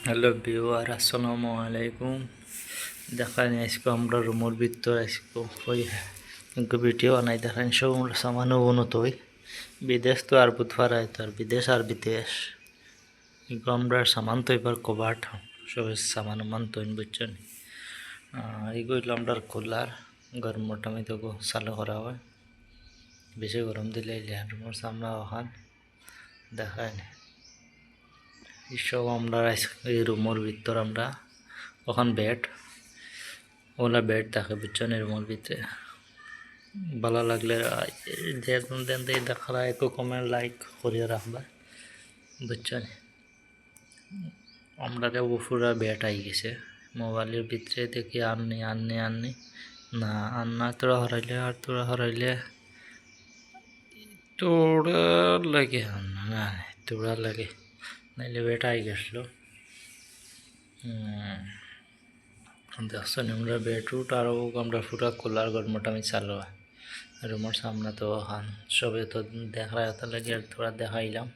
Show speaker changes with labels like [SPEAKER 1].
[SPEAKER 1] Hello viewer, আসসালামু আলাইকুম। দেখান আজকে আমরা রুমের ভিতর আজকে ওই ভিডিও বানাই দেখান সব আমরা সামান্য উন্নত হই বিদেশ তো আর বুধবার আয় তো আর বিদেশ আর বিদেশ এগুলো আমরা সামান তো এবার কভার সব সামান মান তৈন বুঝছেন। এগুলো আমরা কুলার গরম মোটামুটি তো চালু করা হয়, বেশি গরম দিলে রুমের সামনে ওখান দেখায় এইসব আমরা এই রুমের ভিতর আমরা ওখান বেড ওলা বেড থাকে বুঝছেন। এর রুমের ভিতরে ভালো লাগলে যেরকম দেন দেখা একটু কমেন্ট লাইক করিয়ে রাখবা বুঝছেন। আমরা পুরা বেড আই গেছে মোবাইলের ভিতরে দেখি আননি না আন্না তোরা হরাইলে তোরা লাগে না তোরা লাগে নাইলে বেড আই গেছিলো। দেখছেন আমরা বেডরুট আরও আমরা পুরা কুলার গরমটা আমি চালু হয় রুমের সামনে তো হান সবে তো দেখা লাগে আর তোরা দেখাইলাম।